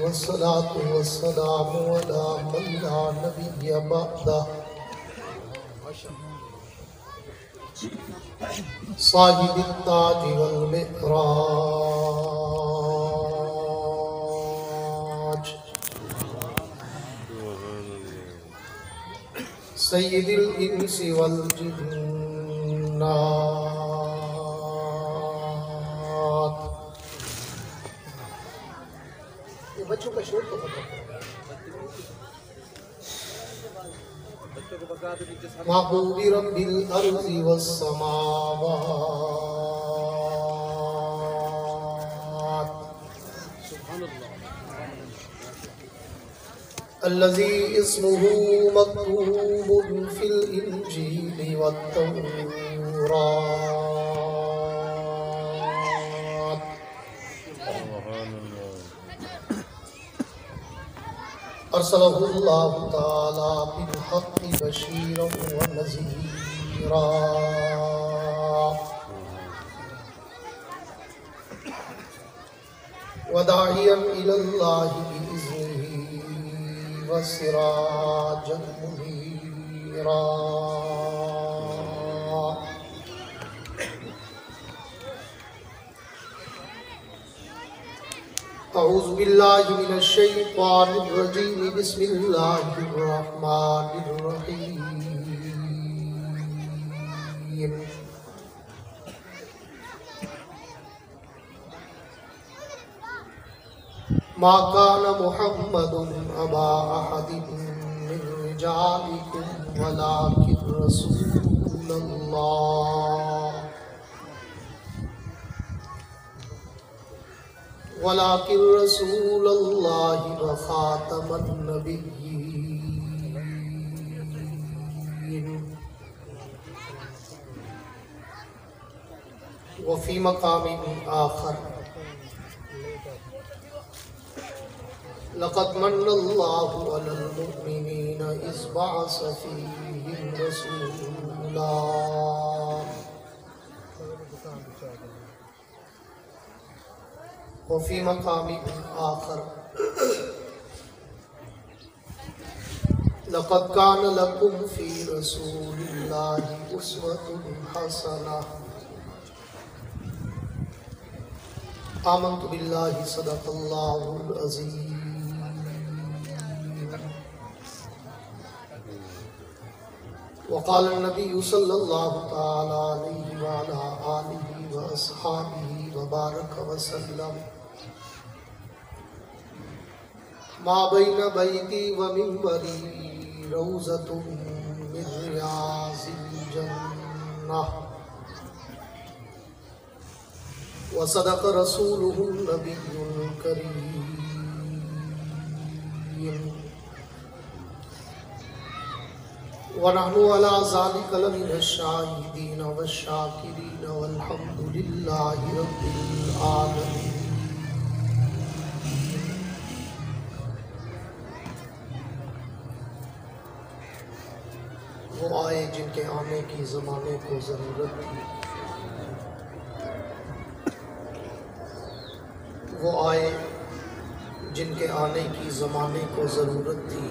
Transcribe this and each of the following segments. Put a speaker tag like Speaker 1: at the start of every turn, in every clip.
Speaker 1: والصلاة والسلام على من لا نبي بعده صاحب التاج والمعراج سید الانس والجنات. یہ بچوں کا شور تو ختم معبود رب الارض والسماوات الذي اسمه مكتوب في الانجيل والتوراة ارسله الله تعالى بالحق بشيرا ونذيرا وداعيا الى الله باذنه وسراجا منيرا. اعوذ باللہ من الشیطان الرجیم بسم اللہ الرحمن الرحیم. ما كان محمد أبا أحد من رجالكم ولكن رسول الله وخاتم النبيين. وفي مقام آخر لقد من الله على المؤمنين إذ بعث فيهم رسولا وفي مقام آخر لقد كان لكم في رسول الله أسوة حسنة. آمنت بالله صدق الله العظيم. وقال النبي صلى الله تعالى عليه وعلى آله وأصحابه وبارك وسلم ما بين بيتي ومنبري روضة من رياض الجنة. وصدق رسوله النبي الكريم. ونحن على ذلك لمن الشاهدين والشاكرين والحمد لله رب العالمين. وہ آئے جن کے آنے کی زمانے کو ضرورت تھی، وہ آئے جن کے آنے کی زمانے کو ضرورت تھی،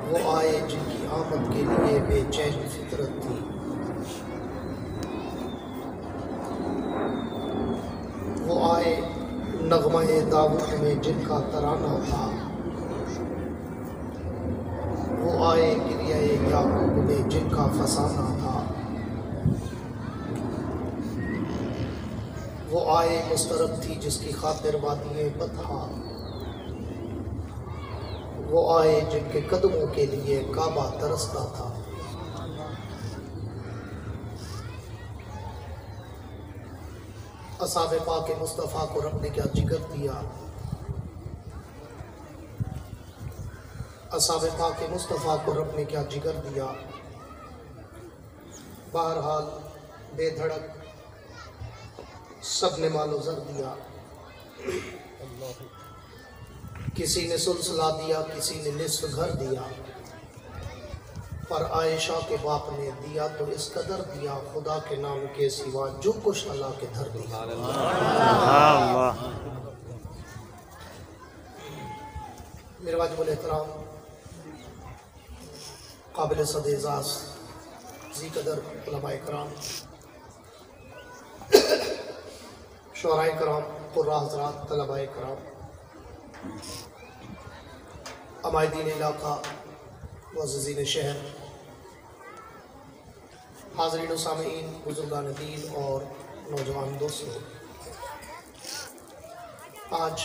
Speaker 1: وہ آئے جن کی آمد کے لیے بے چین فطرت تھی. وہ آئے نغمہ داؤد میں جن کا ترانہ تھا، وہ آئے گریہ یعقوب میں جن کا فسانہ تھا. وہ آئے مسترب تھی جس کی خاطر وادی بطحا. وہ آئے جن کے قدموں کے لیے کعبہ ترستا تھا. اصحاب پاک مصطفیٰ کو رب نے کیا جگر دیا، اصحاب پاک مصطفیٰ کو رب نے کیا جگر دیا. بہرحال بے دھڑک سب نے مال و زر دیا. کسی نے سلسلہ دیا، کسی نے نصف گھر دیا، پر عائشہ کے باپ نے دیا تو اس قدر دیا، خدا کے نام کے سوا جو کچھ اللہ کے دھر دیا. मेरे वाजिबुल एहतराम काबिल सद-ए-एज़ाज़ ज़ी कदर उलमाए कराम, शुअराए कराम, कुर्रा हज़रात, तलबाए कराम, अमायदीन इलाका, मुअज़्ज़िज़ीन शहर, हाज़रीन व सामीईन, बुज़ुर्गान दीन और नौजवान दोस्तों, आज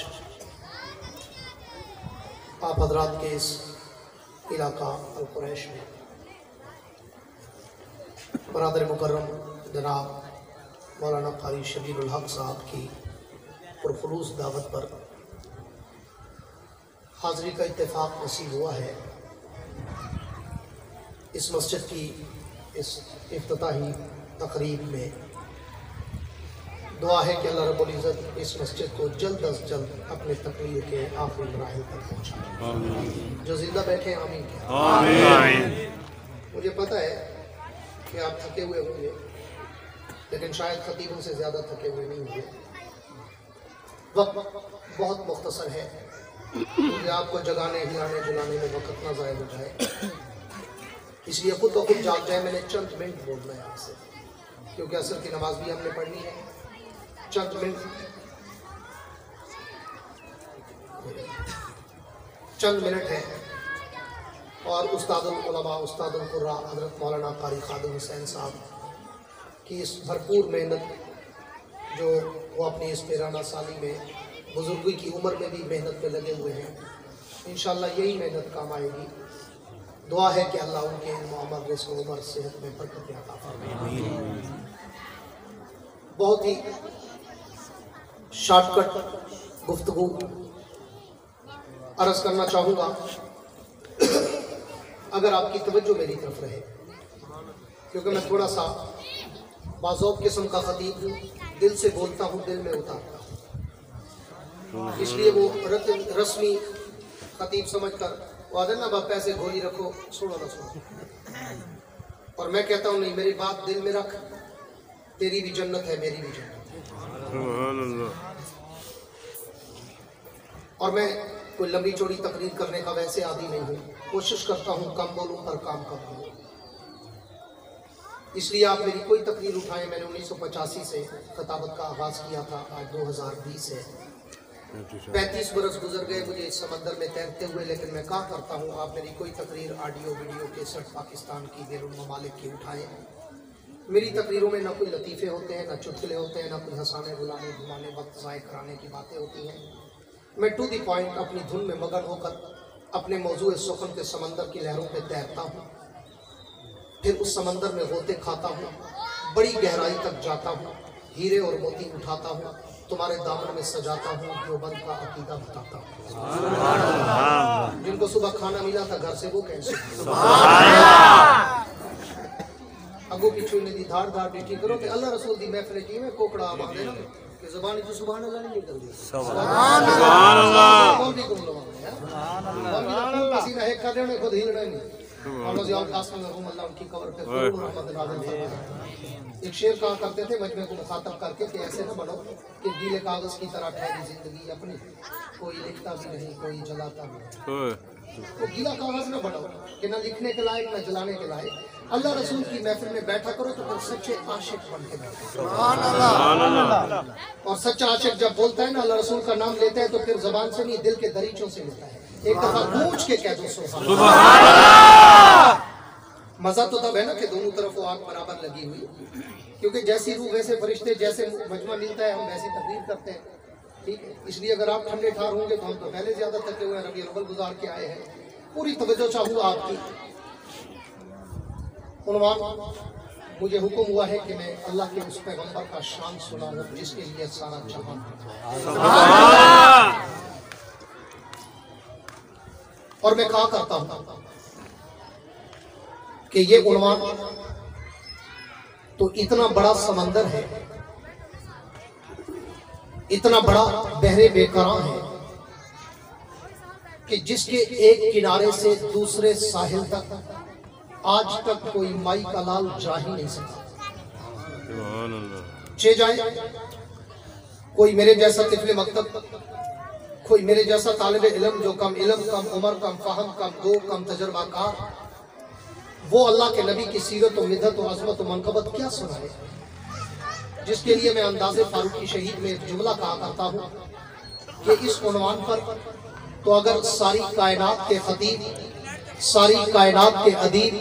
Speaker 1: आप हज़रात के इस इलाका अल-कुरैश में बरादर मुकर्रम जनाब मौलाना क़ारी शबीरुल हक़ साहब की पुरखुलूस दावत पर हाज़री का इत्तेफाक नसीब हुआ है। इस मस्जिद की इस इफ्तिताही तकरीब में दुआ है कि अल्लाह रब्बुल इज़्ज़त इस मस्जिद को जल्द अज जल्द अपने तकरीर के आखिरी मराहिल तक पहुँचाए। जो जिंदा बैठे हैं आमीन कहें। मुझे पता है कि आप थके हुए होंगे, लेकिन शायद खतीबों से ज़्यादा थके हुए नहीं होंगे। वक्त बहुत मुख्तसर है, मुझे आपको जगाने हिलाने जुलाने में वक्त ना ज़ाया हो जाए, इसलिए खुद ब खुद जाग जाए। मैंने चंद मिनट बोलना है आपसे, क्योंकि असर की नमाज भी हमने पढ़नी है। चंद मिनट है और उस्तादुल उलमा, उस्तादुल कुर्रा हज़रत मौलाना क़ारी ख़ादिम हुसैन साहब की इस भरपूर मेहनत, जो वो अपनी इस 13 साली में बुजुर्गी की उम्र में भी मेहनत पे लगे हुए हैं, इंशाअल्लाह यही मेहनत काम आएगी। दुआ है कि अल्लाह उनके अमल, रिज़्क़, उम्र, सेहत में बरकत अता फरमाए। बहुत ही शॉर्टकट गुफ्तगू अर्ज़ करना चाहूँगा, अगर आपकी तवज्जो मेरी तरफ रहे, क्योंकि मैं थोड़ा सा बाज़ौक़ किस्म का खतीब हूँ, दिल से बोलता हूँ, दिल में उतारता हूँ, इसलिए वो रस्मी खतीब समझकर वादन ना बाप पैसे गोली रखो, सुनो ना सुनो, और मैं कहता हूँ नहीं, मेरी बात दिल में रख, तेरी भी जन्नत है, मेरी भी जन्नत है। और मैं कोई लंबी चौड़ी तकरीर करने का वैसे आदी नहीं हूँ, कोशिश करता हूँ कम बोलूँ पर काम कम बोलूँ, इसलिए आप मेरी कोई तकरीर उठाएं। मैंने 1985 से खताबत का आगाज़ किया था, आज 2020 है, 35 बरस गुजर गए मुझे इस समंदर में तैरते हुए, लेकिन मैं क्या करता हूँ, आप मेरी कोई तकरीर ऑडियो वीडियो केसेट पाकिस्तान की बैरून ममालिक की उठाएँ। मेरी तकरीरों में ना कोई लतीफ़े होते हैं, ना चुटकुले होते हैं, ना कोई हंसाने बुलाने घुमाने वक्त ज़ाय कराने की बातें होती हैं। मैं टू दी पॉइंट अपनी धुन में मगन होकर अपने मौजूद सुखन के समंदर की लहरों पे तैरता हूँ, फिर उस समंदर में होते खाता हूँ, बड़ी गहराई तक जाता हूँ, हीरे और मोती उठाता हूँ, तुम्हारे दामन में सजाता हूँ, देवबंद का अकीदा बताता हूँ। जिनको सुबह खाना मिला था घर से, वो कैसे अगो पिछू ने दी धार धार ड्यूटी करो कि अल्लाह रसूल दी महफिल की में कोकड़ा बांधे ना कि ज़बान जो सुभान अल्लाह नहीं निकल दी। सुभान अल्लाह कौन भी गुम लगाते हैं, पसीना है कर रहे खुद हिल रहे नहीं। और ज़ियाउल कासिम रहमतुल्लाह अल्लाह उनकी कब्र पे खुद रहमत नाज़िल फरमाए। एक शेर कहा करते थे मजमे को मुखातब करके कि ऐसे ना बनो कि गीले कागज की तरह ठहरी जिंदगी अपनी, कोई लिखता भी नहीं, कोई जलाता भी नहीं। तो गीला कागज ना बनो कि ना लिखने के लायक ना जलाने के लायक। अल्लाह रसूल की महफिल में बैठा करो तो फिर सच्चे आशिक बन के बैठो। सुभान अल्लाह। और सच्चा आशिक जब बोलता है ना, अल्लाह रसूल का नाम लेता है, तो फिर जबान से नहीं, दिल के दरीचों से लेता है। एक दफा गूंज के कह दो सुभान अल्लाह। मजा तो तब है ना कि दोनों तरफ वो आग बराबर लगी हुई, क्योंकि जैसी रूह वैसे फरिश्ते, जैसे मजमा मिलता है हम वैसी तकरीर करते हैं। ठीक है, इसलिए अगर आप ठंडे ठार होंगे तो हम तो पहले ज्यादा थके हुए हैं, रबीउल अव्वल गुजार के आए हैं। पूरी तवज्जो चाहूँगा आपकी। उन्वान मुझे हुक्म हुआ है कि मैं अल्लाह के उस पैगंबर का शान सुनाऊं जिसके लिए सारा जहान। और मैं कहा करता हूं कि ये उन्वान तो इतना बड़ा समंदर है, इतना बड़ा बहरे बेकरार है कि जिसके एक किनारे से दूसरे साहिल तक आज तक कोई माई का लाल जा ही नहीं सकता। चे जाए कोई मेरे जैसा तिफले मकतब, कोई मेरे जैसा तालिब इल्म जो कम इल्म, कम उम्र, कम फहम, कम गो, कम तजर्बा कार, वो अल्लाह के नबी की सीरत और मिदत और अज़मत और मनक़बत क्या सुनाए, जिसके लिए मैं अंदाज़े फारूकी शहीद में एक जुमला कहा करता हूँ कि इस उन्वान पर तो अगर सारी कायनात के खतीब, सारी कायनात के अदीब,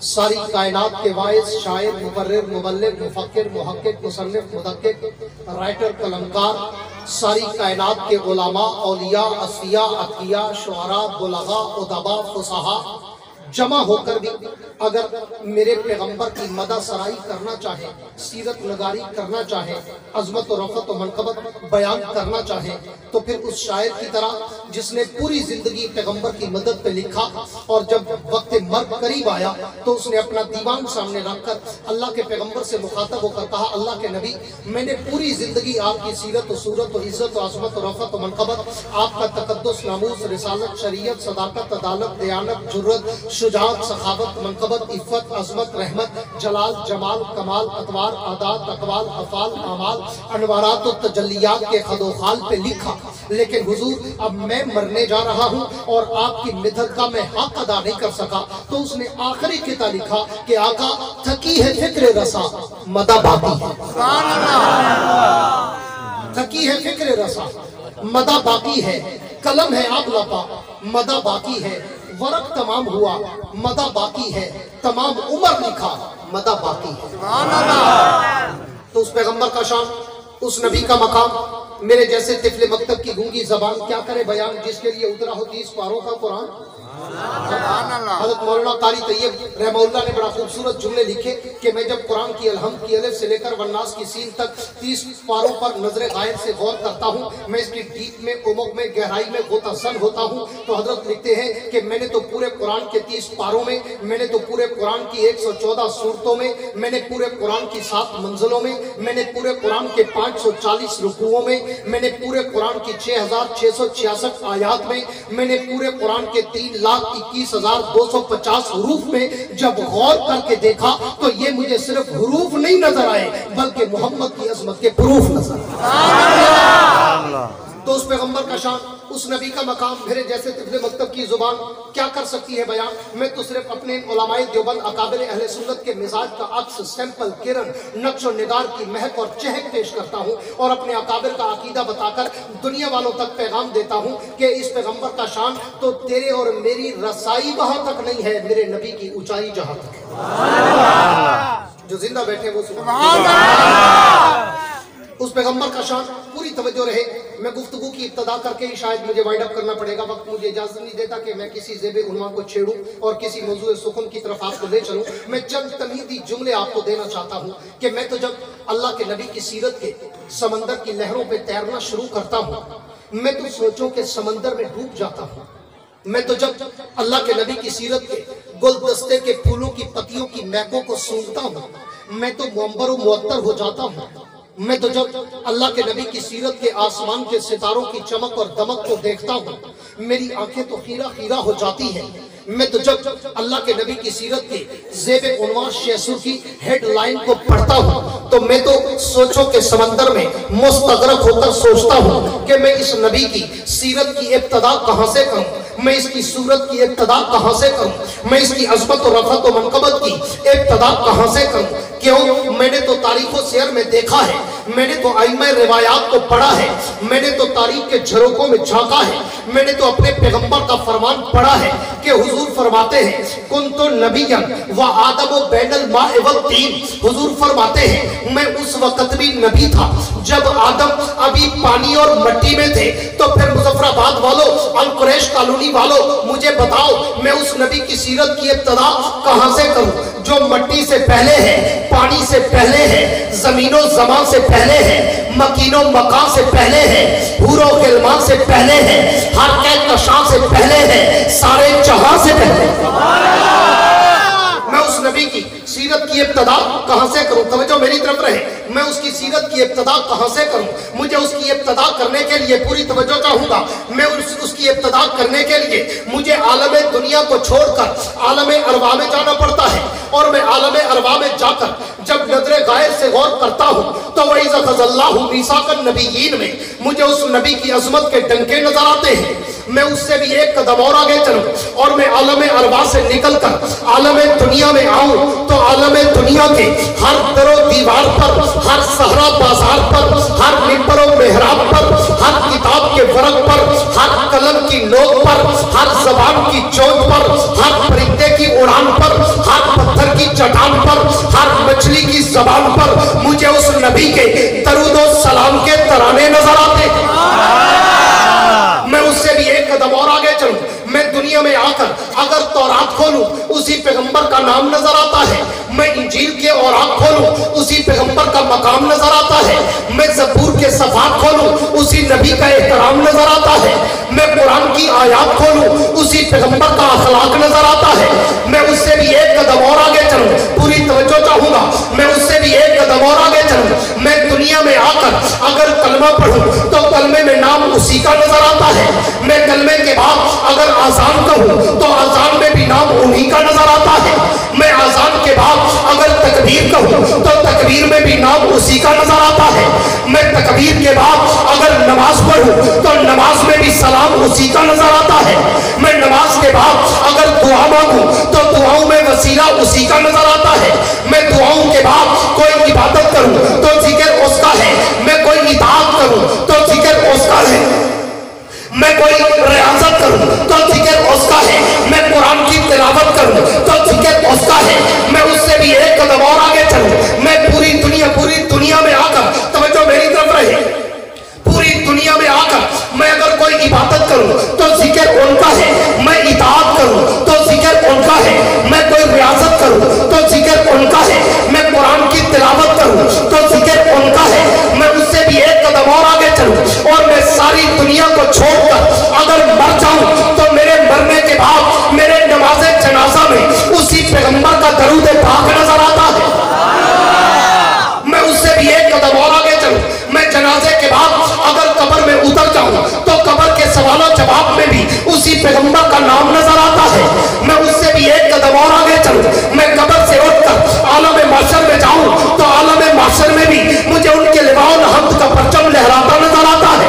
Speaker 1: सारी कायनात के वाइज, शायर, मुबर्रिर, मुबल्लिग, मुफक्किर, मुहक्किक, मुसन्निफ, मुदक्किक, राइटर, कलमकार, सारी कायनात के उलमा, औलिया, असफिया, अतकिया, शुअरा, बुलगा, उदबा, फुसहा जमा होकर भी अगर मेरे पैगंबर की मदा सराई करना चाहे, सीरत नगारी करना चाहे, अजमत और रफ़त और मनक़बत बयान करना चाहे, तो फिर उस शायर की तरह जिसने पूरी जिंदगी पैगंबर की मदद पे लिखा और जब वक्त मर्ग करीब आया तो उसने अपना दीवान सामने रखकर अल्लाह के पैगंबर से मुखातब होकर कहा, अल्लाह के नबी, मैंने पूरी जिंदगी आपकी सीरत और सूरत और इज्जत और अजमत और रफ़त और मनक़बत, आपका तक़द्दुस, नामूस, रिसालत, शरीयत, सदाकत, अदालत, दयानत, जुर्रत, शुजाअत, सखावत, मनक़बत, इफ़्फ़त, अज़मत, रहमत, जलाल, जमाल, कमाल, अतवार, आदात, अक़वाल, अफ़ाल, आमाल, अनवारात और तजल्लियात के खदोखाल पे लिखा। लेकिन हुजूर, अब मैं मरने जा रहा हूँ और आपकी मिदत का मैं हक अदा नहीं कर सका, तो उसने आखिरी किता लिखा कि आका, थकी है फिक्र रसा, मदा बाकी है। थकी है फिक्र रसा, मदा बाकी है। कलम है आप लपा, मदा बाकी है। वरक तमाम हुआ, मदा बाकी है। तमाम उम्र लिखा, मदा बाकी है। तो उस पैगंबर का शान, उस नबी का मकाम, मेरे जैसे तिफले मकतब की गूंगी जबान क्या करे बयान, जिसके लिए उतरा हो 30 पारों का कुरान। हज़रत मौलाना कारी तैयब रहमहुल्लाह ने बड़ा खूबसूरत जुमले लिखे कि मैं जब कुरान की अलहम्द की अलिफ से लेकर वन्नास की सीन तक 30 पारों पर नजर गायब से गौर करता हूँ, मैं इसकी डीप में, उमक में, गहराई में गोतासन होता हूँ, तो हजरत लिखते हैं कि मैंने तो पूरे कुरान के 30 पारों में, मैंने तो पूरे कुरान की 114 सूरतों में, मैंने पूरे कुरान की 7 मंजिलों में, मैंने पूरे कुरान के 540 रुकुओं में, मैंने पूरे कुरान की 6666 आयात में, मैंने पूरे कुरान के 3,21,250 हुरूफ में जब गौर करके देखा तो ये मुझे सिर्फ हुरूफ नहीं नजर आए, बल्कि मोहम्मद की अजमत के प्रूफ नजर आए। तो उस पैगंबर का शान, उस नबी का मकाम, मेरे जैसे तिफले मकतब की जुबान क्या कर सकती है बयान। मैं तो सिर्फ अपने उलमाए देवबंद अकाबिर अहले सुन्नत के मिजाज का अक्स, सैंपल, किरण, नक्श और निगार की महक और चहक पेश करता हूँ और अपने अकाबिर का अकीदा बताकर दुनिया वालों तक पैगाम देता हूँ कि इस पैगंबर का शान तो तेरे और मेरी रसाई वहां तक नहीं है, मेरे नबी की ऊंचाई जहां तक है। जो जिंदा बैठे वो उस पैगंबर का शान पूरी तवज्जो रहे। मैं गुफ्तगू की इब्तदा करके ही शायद मुझे वाइंड अप करना पड़ेगा, वक्त मुझे इजाजत नहीं देता कि मैं किसी ज़ेबे उन्वान को छेड़ूं और किसी मौजूए सुकुन की तरफ आपको ले चलूं। मैं चंद तमीदी जुमले आपको देना चाहता हूं कि मैं तो जब अल्लाह के नबी की सीरत के समंदर की लहरों पे तैरना शुरू करता हूं, मैं तो सोचो के समंदर में डूब जाता हूं। मैं तो जब अल्लाह के नबी की सीरत के गुलदस्ते के फूलों की पत्तियों की महकों को सूंघता हूं, मैं तो मुअम्बर व मुअत्तर हो जाता हूं। मैं तो जब अल्लाह के नबी की सीरत के आसमान के सितारों की चमक और दमक को देखता हूँ, मेरी आंखें तो खीरा खीरा हो जाती हैं। मैं तो जब अल्लाह के नबी की सीरत के ज़ेबे उन्वान शेसुर की हेडलाइन को पढ़ता हूँ, तो मैं तो सोचो के समंदर में मुस्तगरक होकर सोचता हूँ कि मैं इस नबी की सीरत की इब्तदा कहाँ से करूँ, मैं इसकी सूरत की इब्तदा कहाँ से करूँ, मैं इसकी अज़मत और रफ़त और मनक़बत की इब्तदा कहाँ से करूँ। क्यों? मैंने तो तारीख व सियर में देखा है, मैंने तो आइम्मा रिवायात को पढ़ा है, मैंने तो तारीख के झरोकों में झांका है, मैंने तो अपने पैगंबर का फरमान पढ़ा है कि हुजूर फरमाते हैं, कुन्तु नबिय्यन व आदम बैनल माए वल तीन। हुजूर फरमाते हैं, मैं उस वक्त भी नबी था जब आदम अभी पानी और मट्टी में थे। तो फिर मुजफ्फराबाद वालों, अल-कुरैश कॉलोनी वालों, मुझे बताओ मैं उस नबी की सीरत की इब्तिदा कहां से करूं जो मट्टी से पहले है, पानी से पहले है, जमीनो ज़मान से पहले है, मकीनो मकान से पहले है, हूरो गिलमान से पहले है, हर कैद कशां से पहले है, सारे जहां से पहले। मैं उस नबी की सीरत सीरत की इब्तदा कहाँ से करूं? तवज्जो मेरी तरफ रहे, मैं उसकी सीरत की इब्तदा कहाँ से करूं? मुझे उसकी इब्तदा करने के लिए पूरी तवज्जो चाहूंगा। मैं उसकी इब्तदा करने के लिए मुझे आलम दुनिया को छोड़कर आलम अरवा में जाना पड़ता है, और मैं आलम अरवा में जाकर जब नजर गायर से गौर करता हूं तो वही ज़ल्लाहु मीसाकन नबीयीन में मुझे उस नबी की अजमत के डंके नजर आते हैं। मैं उससे भी एक कदम और आगे चलूं और मैं आलम अरवा से निकलकर आलम दुनिया में आऊं तो आलम दुनिया के हर दरो दीवार पर, हर सहरा बाजार पर, हर मिंबर और मेहराब पर, हर किताब के वर्क पर, हर कलम की नोक पर, हर जबान की चोट पर, हर परिंदे की उड़ान पर, हर पत्थर की चट्टान पर, हर मछली की जबान पर मुझे उस नबी के दरूद और सलाम के तराने नजर आते हैं। मैं उससे भी एक कदम और आगे चलूं, मैं दुनिया में आकर अगर तौरात खोलूं उसी पैगंबर का नाम नजर आता है, मैं इंजील के औराक खोलूं उसी पैगंबर का मकाम नजर आता है, मैं ज़बूर के सफ़ात खोलूं उसी नबी का एहतराम नजर आता है, मैं कुरान की आयात खोलूं उसी पैगंबर का अखलाक नजर आता है। मैं उससे भी एक कदम और आगे चलूं, पूरी तवज्जो चाहूंगा, मैं उससे भी एक कदम और आगे चलूं। मैं दुनिया में आकर अगर कलमा पढ़ूं तो कलमे में नाम उसी का नजर आता है, मैं कलमे के बाद अगर आजान कहूं तो आजान में भी नाम उन्हीं का नजर आता है, मैं आजान के बाद अगर तकबीर कहूं तो तकबीर में भी नाम उसी का नजर आता है, मैं तकबीर के बाद अगर नमाज पढ़ूं तो नमाज में भी सलाम उसी का नजर आता है, मैं नमाज के बाद अगर दुआ मांगूं तो दुआओं में वसीला उसी का नजर आता है, मैं दुआओं के बाद कोई इबादत करूं तो जिक्र उसका है, मैं कोई इताअत करूं तो जिक्र उसका है, मैं कोई रियाजत करूं तो जिक्र उसका है, मैं कुरान की तिलावत करूं तो जिक्र उसका है। मैं उससे भी एक कदम और आगे चलूं, मैं पूरी दुनिया में आकर, तवज्जो मेरी तरफ रहे, पूरी दुनिया में आकर मैं अगर कोई इबादत करूं तो जिक्र उनका है, मैं इताअत करूं तो जिक्र उनका है, मैं कोई रियाजत करूं तो जिक्र उनका है, मैं कुरान की तिलावत करूं तो जिक्र उनका है। मैं उससे भी एक कदम और आगे चलूं और मैं सारी दुनिया को छोड़कर अगर मर जाऊं तो मेरे मरने के बाद मेरे नमाज़े जनाजा में उसी पैगंबर का दरूद पाक नजर आता है। मैं उससे भी एक कदम और आगे चलूं, मैं जनाजे के बाद अगर कब्र में उतर जाऊं तो कब्र के सवालों जवाब में भी उसी पैगंबर का नाम नजर आता है। मैं उससे भी एक कदम और आगे चलूं, मैं कब्र से उठकर आलम माशर में जाऊं तो आलम माशर में भी मुझे उनके लिवाउल हम्द का परचम लहराता नजर आता है।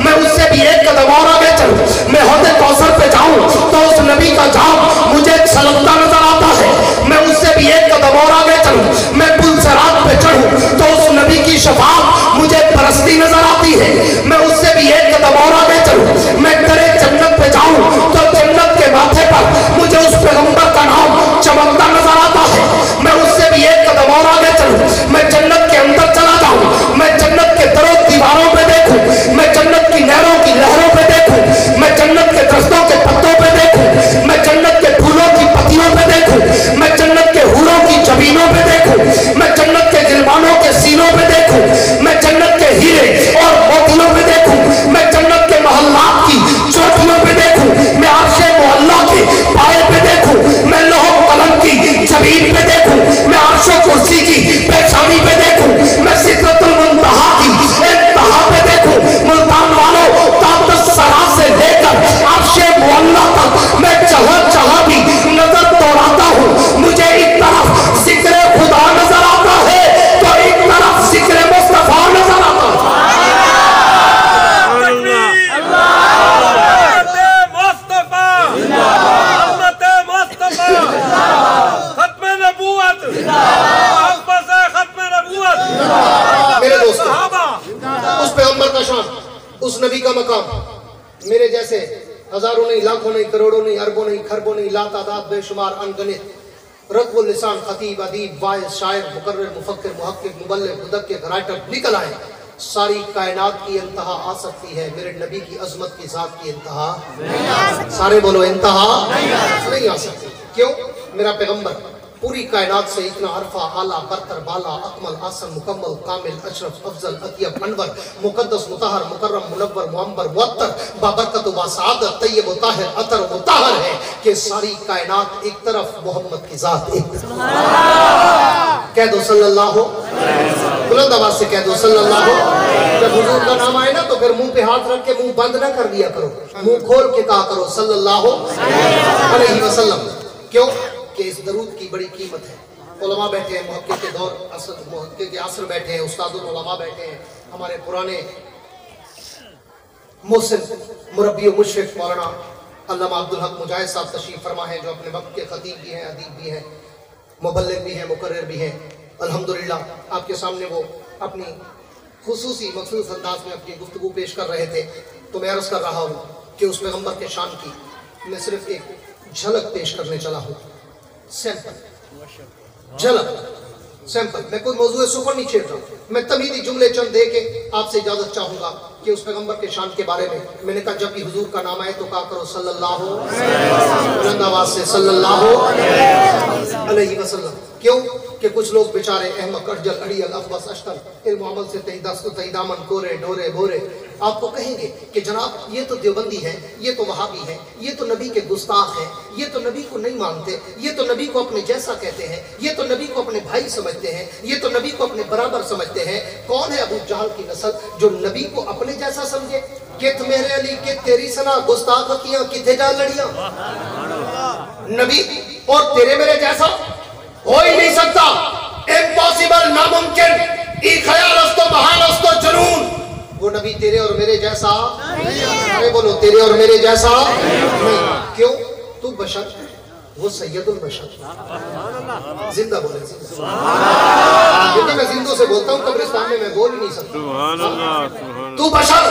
Speaker 1: मैं उससे भी एक कदम और आगे चलूं, मैं हौज़े कौसर पे जाऊं तो उस नबी का जाम मुझे छलकता नजर आता है। मैं उससे भी एक कदम और आगे चलूं, मैं पुल सिरात पे चढ़ूं तो उस नबी की शफाअत मुझे बरसती नजर आती है। मैं उससे भी एक कदम और आगे चलूं, मैं दरे जन्नत पे जाऊं तो जन्नत के माथे पर मुझे उस पैगंबर का नाम चमकता नजर आता है। मैं उससे भी एक कदम और आगे चलूं, मैं जन्नत के अंदर चला जाऊं, मैं जन्नत के दरों दीवारों पे देखूं, मैं जन्नत की नहरों की लहरों पे देखूं, मैं जन्नत के दरख्तों के पत्तों पे देखूं, मैं जन्नत के फूलों की पत्तियों पे देखूं, मैं जन्नत के हूरों की जबीनों पे देखूं, मैं जन्नत के गिलमानों के सीनों पे देखूं, मैं जन्नत के हीरे और मोतियों पे देखूं, मैं जन्नत के महल्लात की चोटियों पे देखूं, मैं अर्शे मोहल्ला के पाए पे देखूं, मैं लौह कलम की जबीन पे देखूं, मैं अर्शो कुर्सी की पेशानी पे देखूं, मैं सिदरतुल मुंतहा की इंतहा पे देखूं, मुल्तान वालों ताकत सरा से लेकर अर्शे मोहल्ला तक मैं जहां भी नजर दौड़ाता हूं मुझे एक तरफ जिक्र खुदा नजर आता है तो एक तरफ जिक्र मुस्तफा नजर आता है। मेरे दोस्तों, उस पैगंबर का शान, उस नबी का मकाम मेरे जैसे हजारों नहीं, लाखों नहीं, करोड़ों नहीं, अरबों नहीं, खरबों नहीं, लातादाद बेशुमार अनगिनत रक़्बुल लिसान, खतीब, अदीब, वाइज, शायर, मुकर्रिर, मुफक्किर, मुहक्किक, मुबल्लिग, मुदक्किर, राइटर निकल आए। सारी कायनात की इंतहा आ सकती है, मेरे नबी की अजमत की जात की इंतहा नहीं आ सकती। सारे बोलो इंतहा नहीं आ सकती। क्यों? मेरा पैगंबर पूरी कायनात से इतना अरफा आला बरतर बाला अकमल आसन मुकम्मल कामिल अशरफ अफजल अतियब अनवर मुकद्दस मुतहर मुकर्रम मुनव्वर मुअम्बर मुअत्तर बाबरकत व सआदत तय्यब व ताहिर अतर व मुतहर है कि सारी कायनात एक तरफ मोहम्मद की जात एक तरफ। कह दो सल्लल्लाहु, बुलंद आवाज से कह दो सल्लल्लाहु। जब हुजूर का नाम आए ना तो फिर मुंह पे हाथ रख के मुंह बंद ना कर दिया करो, मुंह खोल के कहा करो सल्लल्लाहु अलैहि वसल्लम। क्यों कि इस दरूद की बड़ी कीमत है। उलमा बैठे हैं, मुहक्किक के दौर मुहक्किक के असर बैठे हैं, उस्तादुल उलमा बैठे हैं, हमारे पुराने मुहसिन मुरब्बी और मुशरिक मौलाना अल्लामा अब्दुल हक मुजाहिद साहब तशरीफ फरमा हैं, जो अपने वक्त के खतीब भी हैं, अदीब भी हैं, मुबल्लिग भी हैं, मुकर्रिर भी हैं। अल्हम्दुलिल्लाह आपके सामने वो अपनी खुसूसी मखसूस अंदाज में अपनी गुफ्तगू पेश कर रहे थे। तो मैं अर्ज़ कर रहा हूँ कि उस पैगम्बर के शान की मैं सिर्फ एक झलक पेश करने चला हूँ, सैंपल झलक सैंपल। मैं कोई मौजूद सुपर नहीं छेड़ रहा हूँ, मैं तमीदी जुमले चंद दे के आपसे इजाजत चाहूंगा कि उस पैगम्बर के शान के बारे में मैंने कहा जब भी हुजूर का नाम आए तो कहा करो सल्लल्लाहु बुलंद आवाज से सल्लल्लाहु अलैहि वसल्लम। क्यों कि कुछ लोग बेचारे अहमक अर्जल अड़ियल अखबस अश्तर इल्म अमल से तहीदस्त तहीदामन कोरे डोरे बोरे आपको कहेंगे कि जनाब ये तो देवबंदी है, ये तो वहाबी है, ये तो नबी के गुस्ताख है, ये तो नबी को नहीं मानते, ये तो नबी को अपने जैसा कहते हैं, ये तो नबी को अपने भाई समझते हैं, ये तो नबी को अपने बराबर समझते हैं। कौन है अबू जहल की नस्ल जो नबी को अपने जैसा समझे? कि मेरे अली के तेरी सना गुस्ताखियां किथे जा लड़ियां, नबी और तेरे मेरे जैसा हो ही नहीं सकता, इम्पॉसिबल, नामुमकिन, ई ख्याल अस्तो बहान अस्तो जुनून। वो नबी तेरे और मेरे जैसा अरे बोलो तेरे और मेरे जैसा नहीं। क्यों? तू बशर, वो सैयदुल बशर। जिंदा बोले क्योंकि मैं जिंदों से बोलता हूँ, कब्रिस्तान में मैं बोल ही नहीं सकता। तू बशर,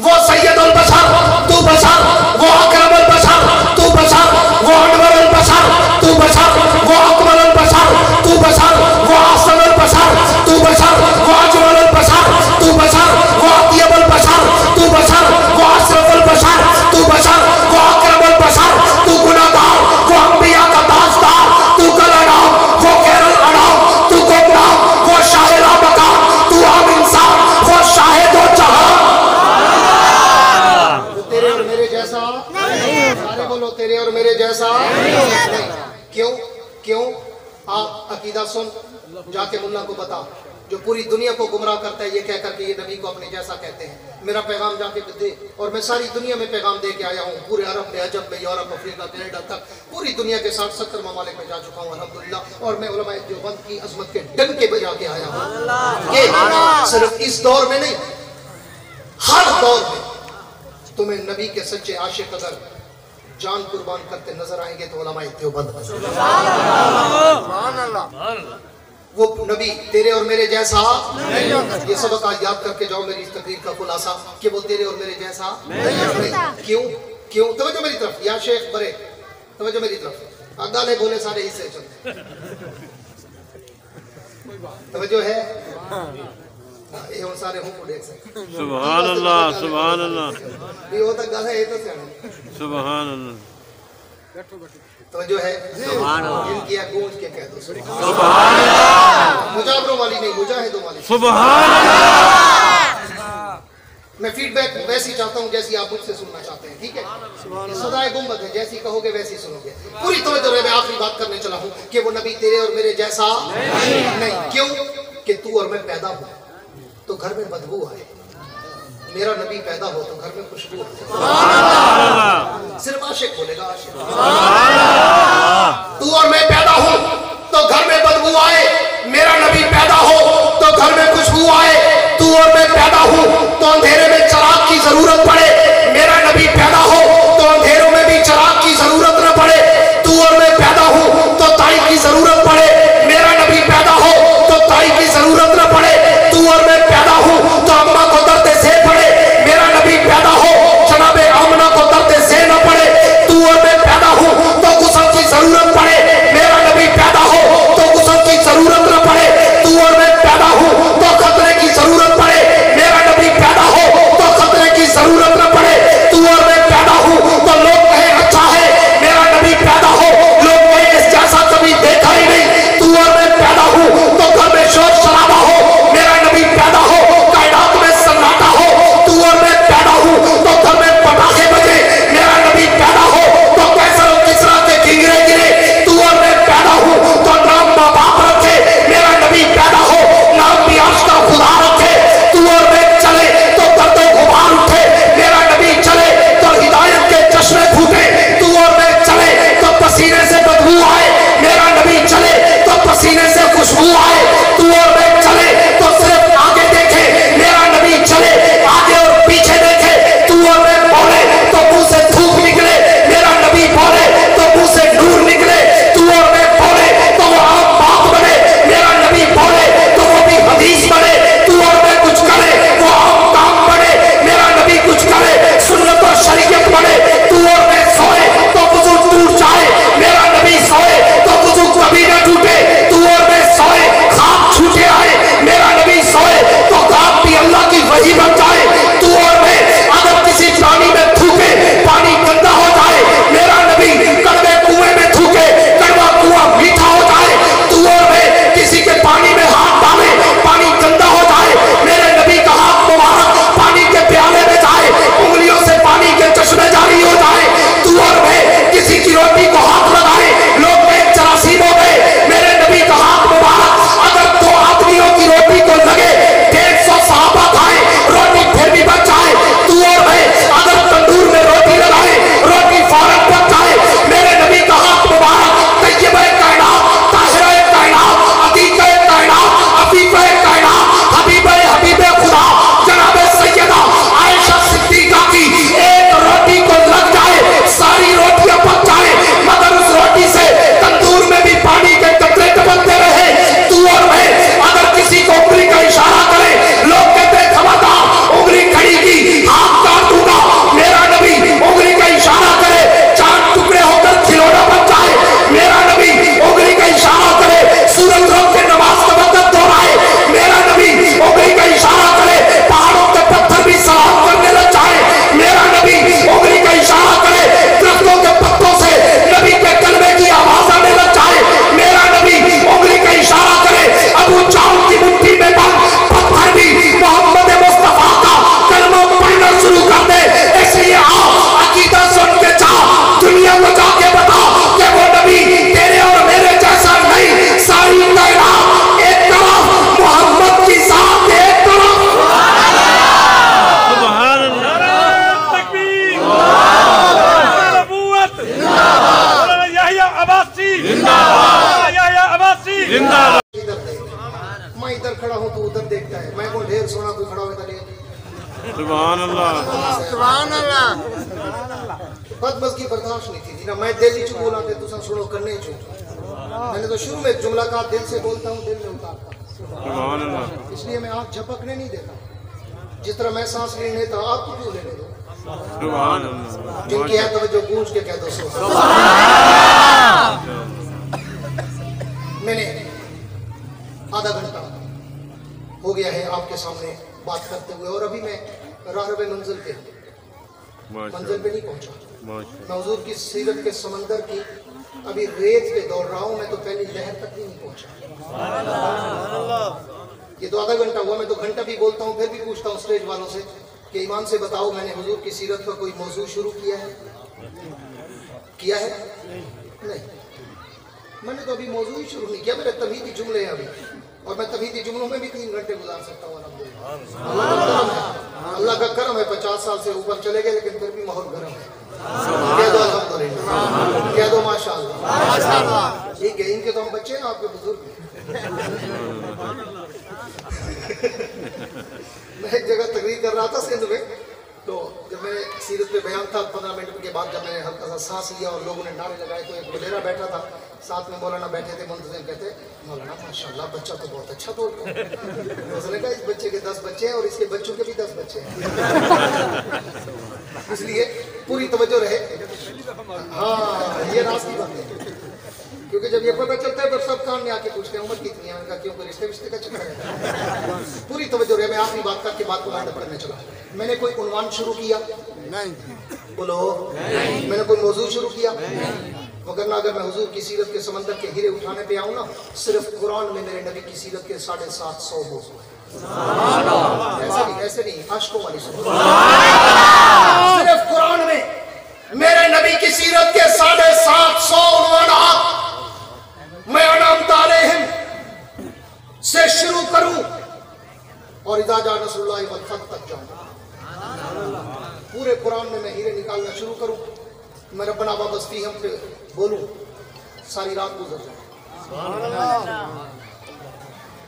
Speaker 1: वो सैयदुल बशर, तू बशर, वो अकरमुल बशर, तू बशर, वो अनवरुल बशर, तू बशर, वो अकमलुल बशर, तू बशर, वो अहसनुल बशर, तू बशर, वो अजमलुल बशर, तू बशर, वो अत्यबुल बशर, तू बशर, वो अशरफुल बशर, तू बशर, वो अकरमुल बशर, तू गुनाहगार, वो अंबिया का दास्तार, तू कलनाम, वो कैरल अनाम, तू गुमनाम, वो शाहिरा मकाम, तू आम इंसान, वो शाहिद व जहां। तेरे और मेरे जैसा नहीं, सारे बोलो तेरे और मेरे जैसा नहीं। क्यों? क्यों? आप अकीदा सुन, जाके मुल्ला को बता, जो पूरी दुनिया को गुमराह करता है ये कह करके ये नबी को अपने जैसा कहते हैं। मेरा पैगाम जाके दे, और मैं सारी दुनिया में पैगाम दे के आया हूँ, पूरे अरब में, अजब में, यूरोप, अफ्रीका, कनाडा तक पूरी दुनिया के 60-70 ममालिक में जा चुका हूँ अल्हम्दुलिल्लाह। और मैं उलमाए देवबंद की अजमत के डंके बजा के आया हूँ कि सिर्फ इस दौर में नहीं, हर दौर में तुम्हें नबी के सच्चे आशिक अगर जान कुर्बान करते नजर आएंगे तो उलमाए देवबंद। वो नबी तेरे और मेरे जैसा नहीं। ये सबक आज याद करके जाओ मेरी इस तकरीर का खुलासा कि वो तेरे और मेरे जैसा नहीं। क्यों? क्यों? तवज्जो मेरी तरफ, या शेख बरे तवज्जो मेरी तरफ, अगाले बोले सारे हिस्से चलते, तवज्जो है ये हम सारे हूं को देख सकते।
Speaker 2: सुभान अल्लाह, सुभान अल्लाह,
Speaker 1: ये होता गल है, ये तो सियाने
Speaker 2: सुभान अल्लाह,
Speaker 1: तो जो है इनकी गूंज के कह दो
Speaker 2: सुभान अल्लाह,
Speaker 1: मुजाबरों वाली नहीं, मुजाहिदों वाली
Speaker 2: सुभान अल्लाह।
Speaker 1: मैं फीडबैक वैसी चाहता हूँ जैसी आप मुझसे सुनना चाहते हैं, ठीक है? ये सदाए गुंबद है, जैसी कहोगे वैसी सुनोगे। पूरी तवज्जो मैं आखिरी बात करने चला हूँ कि वो नबी तेरे और मेरे जैसा नहीं। क्यों? कि तू और मैं पैदा हो तो घर में बदबू आए, मेरा नबी पैदा हो तो घर में खुशबू आए। सिर्फ आशिक बोलेगा आशिक। तू और मैं पैदा हो तो घर में बदबू आए, मेरा नबी पैदा हो तो घर में खुशबू आए। तू और मैं पैदा हो तो अंधेरे में चिराग की जरूरत पड़े, मेरा नबी पैदा हो तो अंधेरों में भी चिराग की जरूरत न पड़े। तू और मैं पैदा हो तो ताई की जरूरत पड़े, मेरा नबी पैदा हो तो ताई की जरूरत न पड़े। तू और मैं पैदा हो तो अम्मा को दर्द से पड़े, मेरा नबी पैदा हो जनाबे आमना को दर्द से न पड़े। तू और मैं पैदा हो
Speaker 2: जिंदाबाद
Speaker 1: इधर देख, मैं इधर खड़ा हूँ तो उधर देखता है, मैं को ढेर सोना कोई खड़ा हुआ था नहीं।
Speaker 2: सुभान अल्लाह
Speaker 1: बदमज़गी बर्दाश्त नहीं थी ना, मैं दिल ही बोला थे तुम सुनो करने चो। मैंने तो शुरू में एक जुमला कहा, दिल से बोलता हूँ दिल में उतारता हूँ,
Speaker 2: सुभान अल्लाह
Speaker 1: इसलिए मैं आँख झपकने नहीं देता। जिस तरह मैं सांस लेने था आपको क्यों लेने दो,
Speaker 2: सुभान अल्लाह
Speaker 1: जिनकी है तो जो गूंज के कह दो सो। मैंने आधा घंटा हो गया है आपके सामने बात करते हुए, और अभी मैं राहब मंजिल पे नहीं पहुंचा। मैं हुजूर की सीरत के समंदर की अभी रेत पे दौड़ रहा हूं, मैं तो पहली लहर तक भी नहीं पहुंचा। ये तो आधा घंटा हुआ, मैं तो घंटा भी बोलता हूँ, फिर भी पूछता हूँ स्टेज वालों से कि ईमान से बताओ मैंने हुजूर की सीरत का कोई मौजू शुरू किया है? नहीं, मैंने तो अभी मौजू ही शुरू नहीं किया, मेरे तमीदी जुमले हैं अभी, और मैं तमीदी जुमलों में भी 3 घंटे गुजार सकता हूँ। अल्लाह का करम है, 50 साल से ऊपर चले गए लेकिन फिर भी माहौल गर्म है। कह दो अल्हम्दुलिल्लाह, कह दो माशाअल्लाह। ठीक है, इनके तो हम बच्चे हैं, आपके बुजुर्ग। मैं एक जगह तकरीर कर रहा था सिंध में, तो जब मैं सीरत पे बयान था 15 मिनट के बाद जब मैंने हल्का सा सांस लिया और लोगों ने नारे लगाए, तो एक वडेरा बैठा था, साथ में मौलाना बैठे थे, मुंतजिम कहते मौलाना माशाल्लाह बच्चा तो बहुत अच्छा बोलता है। उसने कहा इस बच्चे के 10 बच्चे हैं और इसके बच्चों के भी 10 बच्चे हैं, इसलिए पूरी तवज्जो रहे। हाँ, ये राज की बात है, क्योंकि जब ये पता चलता है तो सब कान में आके पूछते हैं उम्र कितनी है, उनका क्यों कोई रिश्ते का चक्कर है। पूरी तवज्जो रहे। मैं आखिरी बात करके बात को वाइंड अप करने चला। मैंने कोई उन्वान शुरू किया? नहीं। बोलो, मैंने कोई मौजू शुरू किया? मगर ना, अगर मैं हुजूर की सीरत के समंदर के हीरे उठाने पे आऊँ ना, सिर्फ कुरान में मेरे नबी की सीरत के 750 मौजू है। ऐसे नहीं आशिकों वाली सिर्फ कुरान में मेरे नबी की सीरत के 750 उन्वान मैं अनाम तालेहिम से शुरू करूं और इज़ा जा नसरुल्लाहि वल फतह तक जाऊं। पूरे कुरान में मैं हीरे निकालना शुरू करूं, मैं रब्बना वाबस फीहिम पे बोलूं, सारी रात गुजर जाए।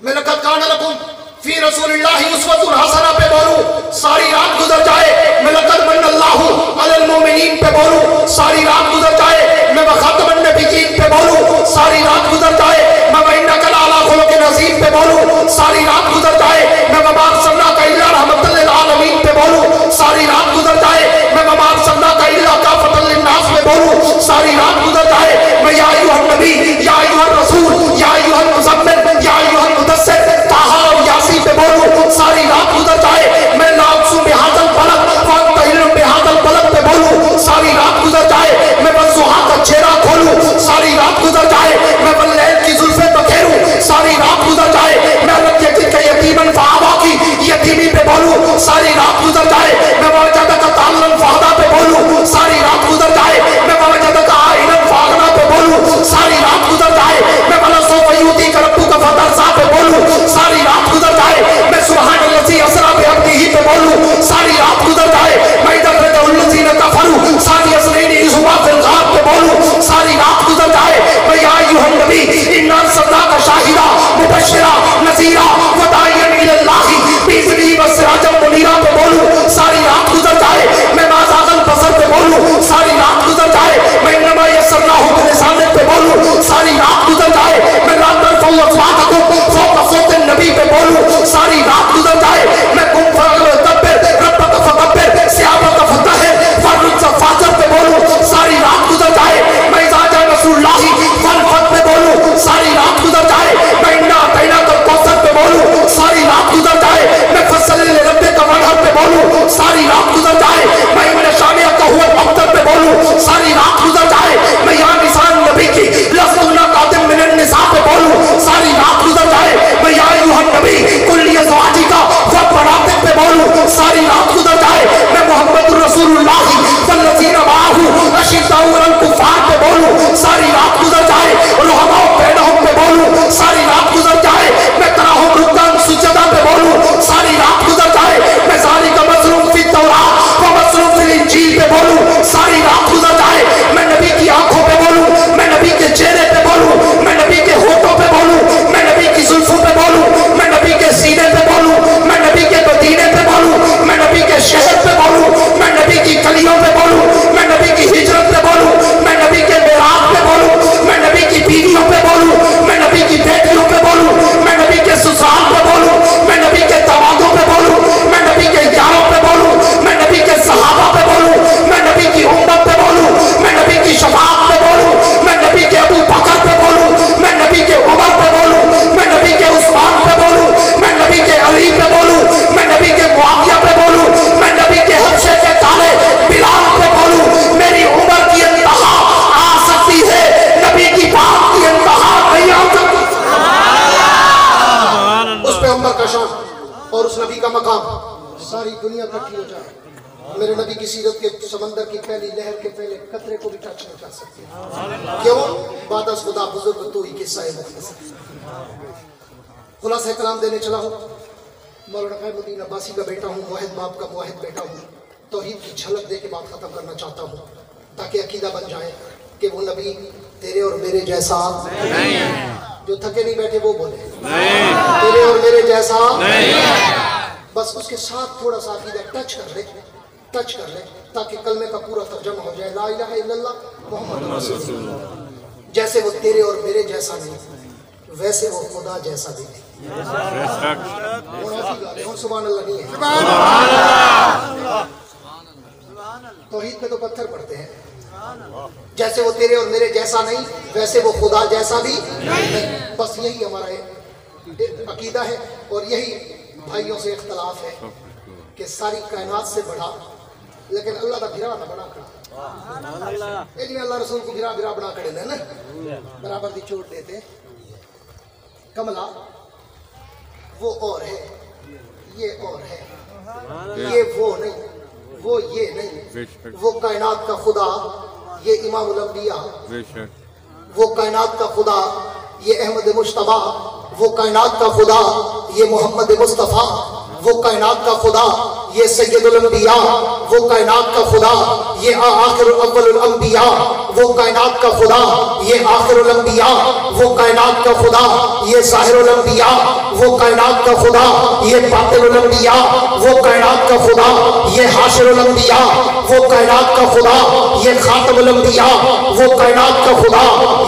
Speaker 1: मैं लक़द कान लकुम फी रसूलिल्लाहि उस्वतुन हसना पे बोलूं, सारी रात गुजर जाए। मैं लक़द मन्नल्लाहु अलल मोमिनीन पे बोलूं, सारी रात गुजर जाए। मैं वखातमन नबिय्यीन पे बोलूं, सारी रात गुजर जाए। मैं वइन्नका लअला खुलुक़िन अज़ीम पे बोलूं, सारी रात गुजर जाए। मैं वमा अरसलनाका इल्ला रहमतल लिल आलमीन पे बोलूं, सारी रात गुजर जाए। मैं वमा अरसलनाका इल्ला काफ़तल लिन्नास पे बोलूं, सारी रात गुजर जाए। मैं या अय्युहन नबी, या अय्युहर रसूल, या अय्युहल मुज़म्मिल, या अय्युहल मुदस्सिर, ताहा और यासीन पे बोलूं, सारी रात गुजर जाए। मैं ला उक़सिमु बिहाज़ल बलद व अंत हिल्लुम बिहाज़ल बलद पे बोलूं, सारी रात गुजर जाए। मैं वज़्ज़ुहा का चेहरा खोलूं, सारी रात गुजर जाए। मैं वल्लैल की ज़ुल्फ़े बखेरूं, सारी रात गुजर जाए। मैं यतीम के यतीमन फ़आवा की यतीमी पे बोलूं, सारी रात गुजर जाए। मैं वजदका ताल्लन फ़हदा पे बोलूं, सारी रात गुजर जाए। मैं वजदका आइनन फ़अगना पे बोलूं, सारी रात गुजर जाए। मैं वला सौफ़ युअतीका रब्बुका फ़तरज़ा पे बोलूं, सारी रात गुजर जाए। मैं सुब्हानल्लज़ी असरा बिअब्दिही पे बोलूं, सारी रात गुजर जाए। मैं इज़्ज़तुल्लज़ीना कफ़रू सानी असनैनि इज़ हुवा फ़िल ग़ार पे बोलूं, सारी रात गुजर जाए। मैं या अय्युहन नबी इन्ना अरसलनाका शाहिदा मुबश्शिरा नज़ीरा व दाइयन इलल्लाहि बिइज़्निही व सिराजम मुनीरा पे बोलूं, सारी रात गुजर जाए। मैं मा ज़ाग़ल बसर पे बोलूं, सारी रात गुजर जाए। मैं इन्नमा यस्सरनाहु बिलिसानिक पे बोलूं, सारी रात गुजर जाए। मैं ला तर्फ़उ अस्वातकुम फ़ौक़ सौतिन नबी पे बोलूं, सारी रात गुजर जाए। मैं कुम फकब्बिर रब्बका फकब्बिर सियाबका फतहिर फर्रुज़ फ़ाज़िर पे बोलूं, सारी रात गुजर जाए। मैं इज़ा जा नसरुल्लाहि वल फतह पे बोलूं, सारी रात गुजर जाए। मैं इन्ना अतैनाकल कौसर पे बोलूं, सारी रात गुजर जाए। मैं फस्सली लिरब्बिका वनहर पे बोलूं, सारी रात गुजर जाए। मैं इन्ना शानिअका हुवल अब्तर पे बोलूं, सारी रात गुजर जाए। मैं या निसान नबी की लस्तुन्ना कातिम मिनन निसा पे बोलूं, सारी रात गुजर जाए। मैं या अय्युहन नबी कुल्ली अज़वाजिका व बरातिक पे बोलूं, सारी रात गुजर जाए। मैं मुहम्मदुर रसूलुल्लाह वल्लज़ीना माअहू अशिद्दाउ अलल कुफ़ार पे बोलूं, सारी रात गुजर जाए। रुहमाउ बैनहुम पे बोलूं, सारी रात गुजर जाए। मैं तराहुम रुक्कान सुजदा पे बोलूं, सारी रात गुजर जाए। मैं ज़ालिका मज़लूम फी तौरात व मज़लूम फिल इंजील पे बोलूं, सारी रात गुजर जाए। मैं नबी की आंखों पे बोलूं, मैं नबी के चेहरे पे बोलूं, मैं नबी के होठों पे बोलूं, دنیا اکٹھی ہو جائے میرے نبی کی سیرت کے سمندر کی پہلی لہر کے پہلے قطرے کو بھی ٹچ نہیں کر سکتے. کیوں؟ بعد از خدا بزرگ تو ہی قصہ مختصر. خلاصہ کلام دینے چلا ہوں. مولانا خیر الدین عباسی کا بیٹا ہوں, موحد باپ کا موحد بیٹا ہوں. توحید کی جھلک دے کے بات ختم کرنا چاہتا ہوں تاکہ عقیدہ بن جائے کہ وہ نبی تیرے اور میرے جیسا نہیں. جو تھکے نہیں بیٹھے وہ بولے تیرے اور میرے جیسا نہیں. بس اس کے ساتھ تھوڑا سا عقیدہ ٹچ کر لے تاکہ کلمے کا پورا ترجمہ ہو جائے. لا الہ الا اللہ محمد رسول اللہ. جیسے وہ تیرے اور میرے جیسا نہیں ویسے وہ خدا جیسا بھی نہیں. سبحان اللہ نہیں ہے. توحید پہ تو پتھر پڑتے ہیں. جیسے وہ تیرے اور میرے جیسا نہیں ویسے وہ خدا جیسا بھی نہیں. بس یہی ہمارا عقیدہ ہے اور یہی بھائیوں سے اختلاف ہے کہ ساری کائنات سے بڑھا لیکن اللہ کا بھرا نہ بنا کھڑا. ایک میں اللہ رسول کو بھرا بنا کھڑے نا برابر دی چوٹ دیتے. کملا وہ اور ہے یہ اور ہے, یہ وہ نہیں وہ یہ نہیں. وہ کائنات کا خدا یہ امام الانبیاء, وہ کائنات کا خدا یہ احمد مجتبیٰ, وہ کائنات کا خدا یہ محمد مصطفیٰ, وہ کائنات کا خدا یہ سید الانبیاء, وہ کائنات کا خدا یہ آخر اول الانبیاء, وہ کائنات کا خدا یہ آخر الانبیاء, وہ کائنات کا خدا یہ ظاہر الانبیاء, وہ کائنات کا خدا یہ باطن الانبیاء, وہ کائنات کا خدا یہ حاشر الانبیاء, وہ کائنات کا خدا یہ خاتم الانبیاء, وہ کائنات کا خدا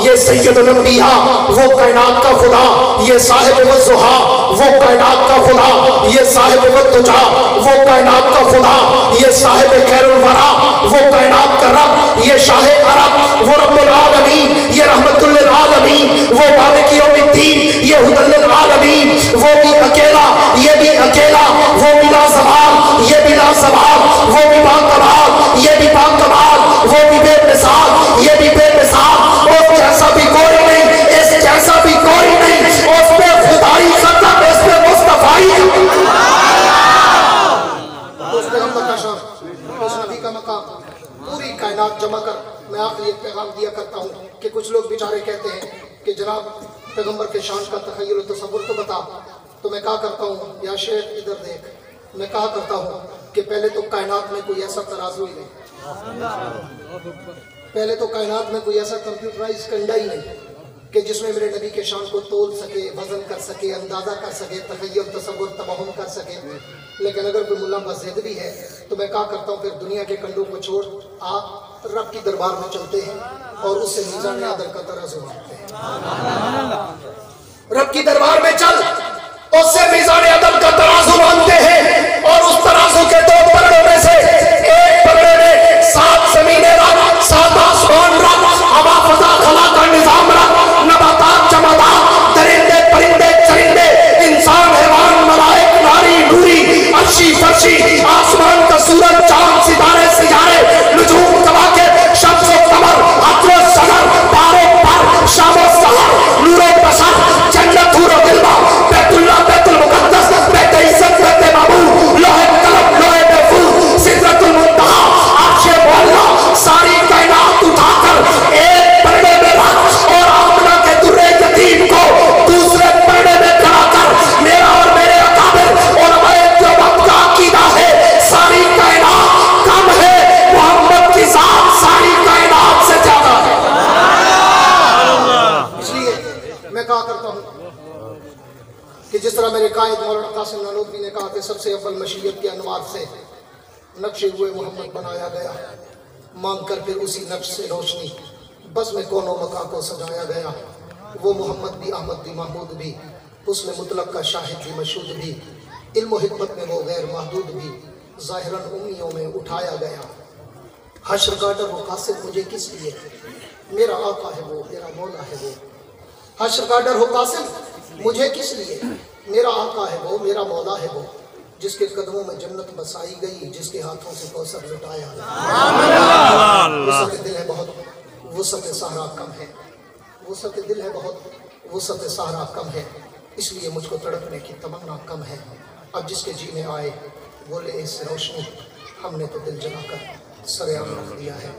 Speaker 1: یہ سید الانبیاء, وہ کائنات کا خدا یہ صاحب والضحیٰ, وہ کائنات کا خدا یہ صاحب والدجیٰ, وہ کائنات کا خدا یہ صاحب خیر الورا, وہ کائنات کا رب یہ شاہ عرب, وہ رب العالمین یہ رحمت للعالمین, وہ مالک یوم الدین یہ ہدی للعالمین. وہ بھی اکیلا یہ بھی اکیلا, وہ بھی لازوال یہ بھی لازوال, وہ بھی باکمال یہ بھی باکمال, وہ بھی بے مثال یہ بھی بے مثال. اس جیسا بھی کوئی نہیں, اس جیسا بھی کوئی نہیں, اس پہ خدائی خطب, اس پہ مصطفیٰ اس نبی کا مقام پوری کائنات جمع کر. میں آخری ایک پیغام دیا کرتا ہوں کہ کچھ لوگ بیچارے کہتے ہیں کہ جناب پیغمبر کے شان کا تخیل و تصور تو بتا. تو میں کہا کرتا ہوں یا شیخ ادھر دیکھ, میں کہا کرتا ہوں کہ پہلے تو کائنات میں کوئی ایسا ترازو ہی نہیں, پہلے تو کائنات میں کوئی ایسا کمپیوٹرائز کنڈا ہی نہیں کہ جس میں میرے نبی کے شان کو تول سکے, وزن کر سکے, اندازہ کر سکے, تخیل تصور تبہم کر سکے. لیکن اگر کوئی ملا مسجد بھی ہے تو میں کہا کرتا ہوں پھر دنیا کے کنڈوں کو چھوڑ آ رب کی دربار میں چلتے ہیں اور اس سے میزان عدل کا ترازو مانتے ہیں. رب کی دربار میں چل, اس سے میزان عدل کا ترازو مانتے ہیں اور اس ترازو کے دو پلڑوں میں سے ایک پلڑے میں 7 زمینیں رکھ, 7 آسمان رکھ, ہوا فضا خلا کا نظام رکھ, نباتات جمادات, درندے پرندے چرندے, انسان حیوان ملائک ناری نوری, عرشی فرشی, آسمان کا سورج چاند ستارے سیارے, نجوم کواکب, شمس و قمر, عطر و شجر, بار و پر, شام و سحر, نور و بشر, جنت حور و غلبہ, بیت اللہ بیت المقدس, بیت عزت بیت معمور, لوح قلم لوح محفوظ, سدرۃ المنتہا, عرش معلیٰ, ساری کائنات اٹھا کر ایک پردے میں رکھ اور آمنہ کے درے یتیم کو دوسرے پردے میں کھڑا کر. میرا اور میرے اکابر اور ہمارے دیوبند کا عقیدہ ہے ساری کائنات کم ہے, محمد کی ذات ساری کائنات سے زیادہ ہے. اس لیے میں کہا کرتا ہوں کہ جس طرح میرے قائد مولانا قاسم نانوتوی نے کہا کہ سب سے اول مشیت کے انوار سے نقش ہوئے محمد بنایا گیا, مانگ کر پھر اسی نقش سے روشنی بس میں کونوں مکا کو سجایا گیا. وہ محمد بھی احمد بھی محمود بھی, اس میں مطلق کا شاہد بھی مشہود بھی, علم و حکمت میں وہ غیر محدود بھی, ظاہراً امیوں میں اٹھایا گیا. حشر کا ڈر وہ قاصد مجھے کس لیے, میرا آقا ہے وہ میرا مولا ہے وہ. حشر کا ڈر ہو قاصد مجھے کس لیے, میرا آقا ہے وہ میرا مولا ہے وہ, جس کے قدموں میں جنت بسائی گئی, جس کے ہاتھوں سے کوثر لٹایا گیا. وسعت دل ہے بہت, وسعت صحرا کم ہے, وسعت دل ہے بہت, وسعت صحرا کم ہے, اس لیے مجھ کو تڑپنے کی تمنا کم ہے. اب جس کے جی میں آئے بولے اس روشنی ہم نے تو دل جلا کر سر عام رکھ دیا ہے.